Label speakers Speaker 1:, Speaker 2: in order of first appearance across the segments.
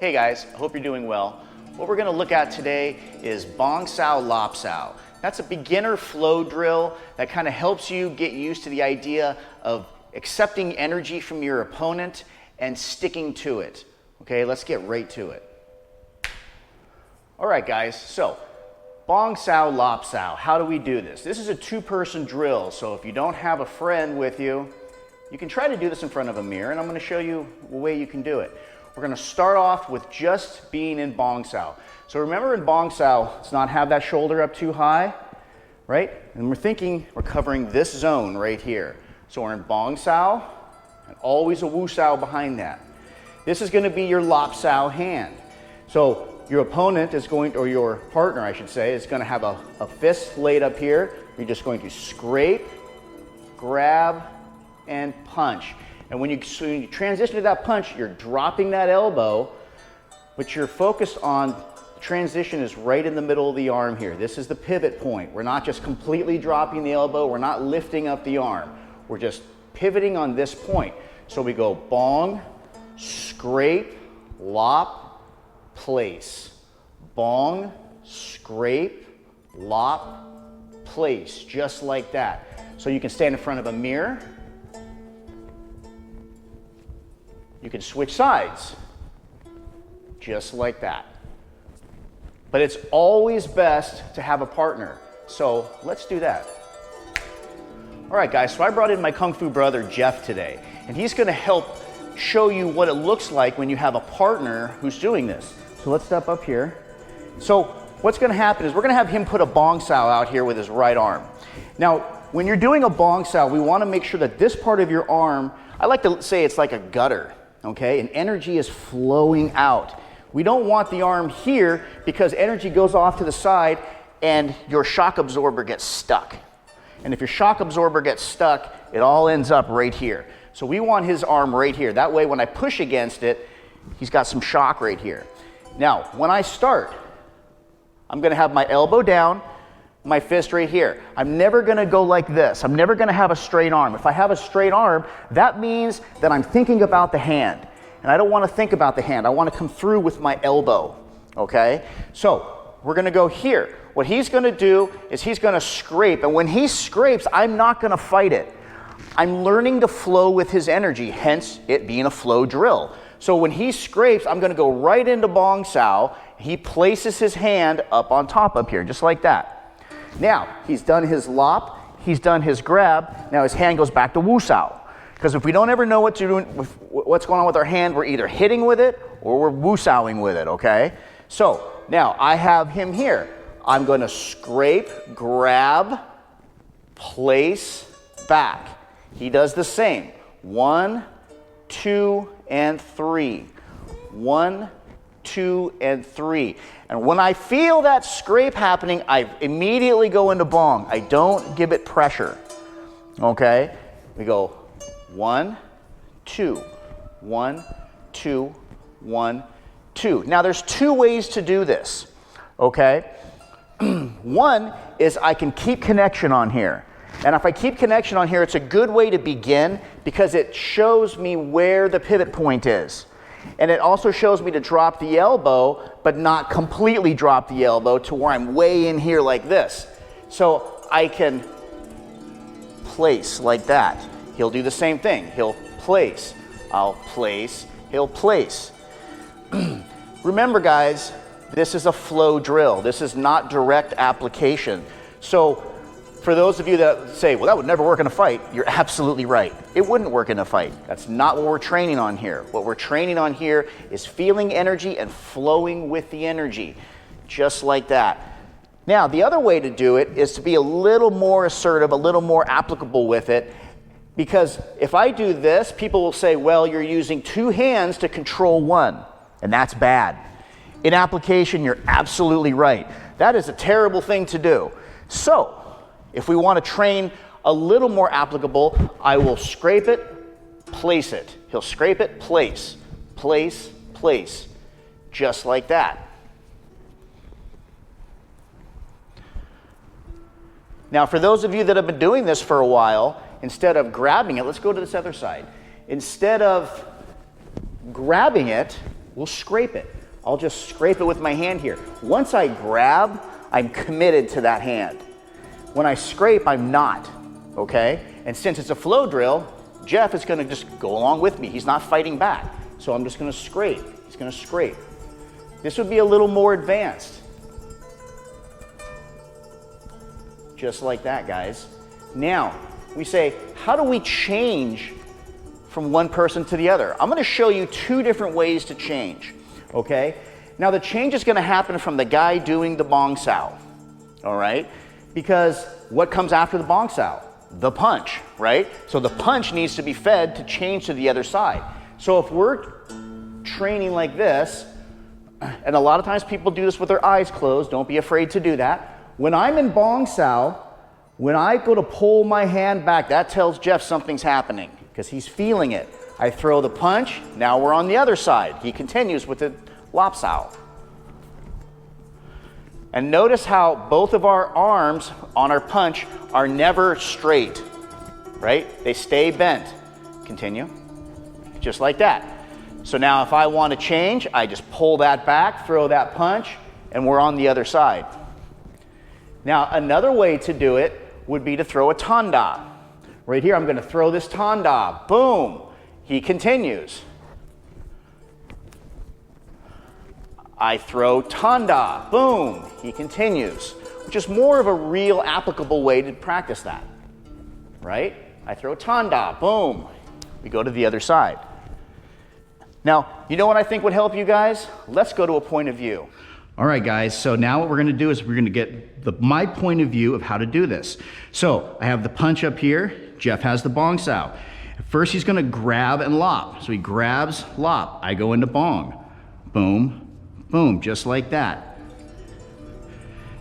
Speaker 1: Hey guys, I hope you're doing well. What we're going to look at today is Bong Sao, Lop Sao. That's a beginner flow drill that kind of helps you get used to the idea of accepting energy from your opponent and sticking to it. Okay, let's get right to it. All right guys, so Bong Sao, Lop Sao. How do we do this? This is a two-person drill, so if you don't have a friend with you, you can try to do this in front of a mirror, and I'm going to show you a way you can do it. We're going to start off with just being in Bong Sao. So remember in Bong Sao, let's not have that shoulder up too high, right? And we're thinking we're covering this zone right here. So we're in Bong Sao, and always a Wu Sao behind that. This is going to be your Lop Sao hand. So your opponent is going, or your partner I should say, is going to have a fist laid up here. You're just going to scrape, grab, and punch. And when you transition to that punch, you're dropping that elbow, but you're focused on transition is right in the middle of the arm here. This is the pivot point. We're not just completely dropping the elbow. We're not lifting up the arm. We're just pivoting on this point. So we go bong, scrape, lop, place. Bong, scrape, lop, place. Just like that. So you can stand in front of a mirror. You can switch sides, just like that. But it's always best to have a partner. So let's do that. All right, guys, so I brought in my Kung Fu brother, Jeff, today, and he's gonna help show you what it looks like when you have a partner who's doing this. So let's step up here. So what's gonna happen is we're gonna have him put a Bong Sao out here with his right arm. Now, when you're doing a Bong Sao, we wanna make sure that this part of your arm, I like to say it's like a gutter. Okay, and energy is flowing out. We don't want the arm here because energy goes off to the side and your shock absorber gets stuck. And if your shock absorber gets stuck, it all ends up right here. So we want his arm right here. That way when I push against it, he's got some shock right here. Now, when I start, I'm gonna have my elbow down, my fist right here. I'm never gonna go like this. I'm never gonna have a straight arm. If I have a straight arm, that means that I'm thinking about the hand. And I don't wanna think about the hand. I wanna come through with my elbow, okay? So, we're gonna go here. What he's gonna do is he's gonna scrape, and when he scrapes, I'm not gonna fight it. I'm learning to flow with his energy, hence it being a flow drill. So when he scrapes, I'm gonna go right into Bong Sao. He places his hand up on top up here, just like that. Now, he's done his lop, he's done his grab, now his hand goes back to Wu Sao. Because if we don't ever know what to do, what's going on with our hand, we're either hitting with it or we're Wu Saoing with it, okay? So, now I have him here. I'm going to scrape, grab, place, back. He does the same. 1, 2, and 3. 1, 2, and 3. And when I feel that scrape happening, I immediately go into bong. I don't give it pressure. Okay? We go 1, 2, 1, 2, 1, 2. Now there's two ways to do this. Okay? One is I can keep connection on here. And if I keep connection on here, it's a good way to begin because it shows me where the pivot point is. And it also shows me to drop the elbow, but not completely drop the elbow to where I'm way in here like this. So I can place like that. He'll do the same thing. He'll place. I'll place. He'll place. Remember, guys, this is a flow drill. This is not direct application. So for those of you that say, well, that would never work in a fight, you're absolutely right. It wouldn't work in a fight. That's not what we're training on here. What we're training on here is feeling energy and flowing with the energy, just like that. Now, the other way to do it is to be a little more assertive, a little more applicable with it, because if I do this, people will say, well, you're using two hands to control one, and that's bad. In application, you're absolutely right. That is a terrible thing to do. So, if we want to train a little more applicable, I will scrape it, place it. He'll scrape it, place, place, place, just like that. Now, for those of you that have been doing this for a while, instead of grabbing it, let's go to this other side. Instead of grabbing it, we'll scrape it. I'll just scrape it with my hand here. Once I grab, I'm committed to that hand. When I scrape, I'm not, okay? And since it's a flow drill, Jeff is gonna just go along with me. He's not fighting back. So I'm just gonna scrape. He's gonna scrape. This would be a little more advanced. Just like that, guys. Now, we say, how do we change from one person to the other? I'm gonna show you two different ways to change, okay? Now the change is gonna happen from the guy doing the Bong Sao, all right? Because what comes after the Bong Sao? The punch, right? So the punch needs to be fed to change to the other side. So if we're training like this, and a lot of times people do this with their eyes closed, don't be afraid to do that. When I'm in Bong Sao, when I go to pull my hand back, that tells Jeff something's happening because he's feeling it. I throw the punch, now we're on the other side. He continues with the Lop Sao. And notice how both of our arms on our punch are never straight, right? They stay bent. Continue, just like that. So now if I want to change, I just pull that back, throw that punch, and we're on the other side. Now another way to do it would be to throw a tanda. Right here, I'm going to throw this tanda. Boom. He continues. I throw tanda. Boom. He continues. Which is more of a real applicable way to practice that. Right? I throw tanda. Boom. We go to the other side. Now, you know what I think would help you guys? Let's go to a point of view. All right, guys, so now what we're gonna do is we're gonna get my point of view of how to do this. So I have the punch up here, Jeff has the Bong Sao. First he's gonna grab and lop. So he grabs, lop, I go into bong. Boom, boom, just like that.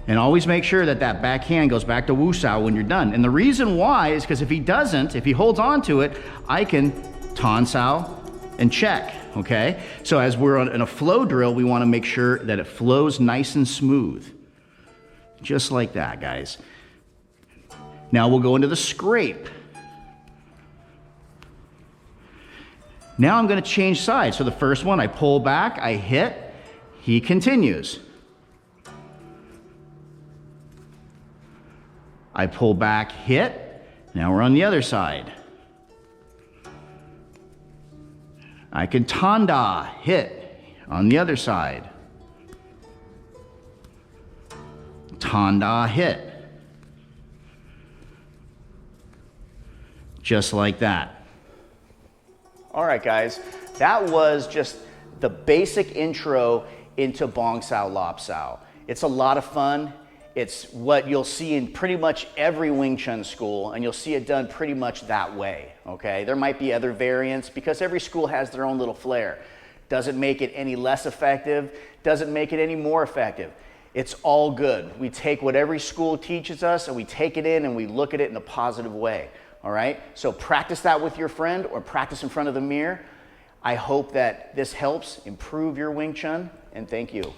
Speaker 1: And always make sure that that back hand goes back to Wu Sao when you're done. And the reason why is because if he doesn't, if he holds on to it, I can Tan Sao and check. Okay, so as we're in a flow drill, we want to make sure that it flows nice and smooth. Just like that, guys. Now we'll go into the scrape. Now I'm going to change sides. So the first one, I pull back, I hit, he continues. I pull back, hit, now we're on the other side. I can tanda, hit, on the other side. Tanda, hit. Just like that. All right, guys, that was just the basic intro into Bong Sao, Lop Sao. It's a lot of fun. It's what you'll see in pretty much every Wing Chun school, and you'll see it done pretty much that way, okay? There might be other variants because every school has their own little flair. Doesn't make it any less effective, doesn't make it any more effective. It's all good. We take what every school teaches us and we take it in and we look at it in a positive way, all right? So practice that with your friend or practice in front of the mirror. I hope that this helps improve your Wing Chun, and thank you.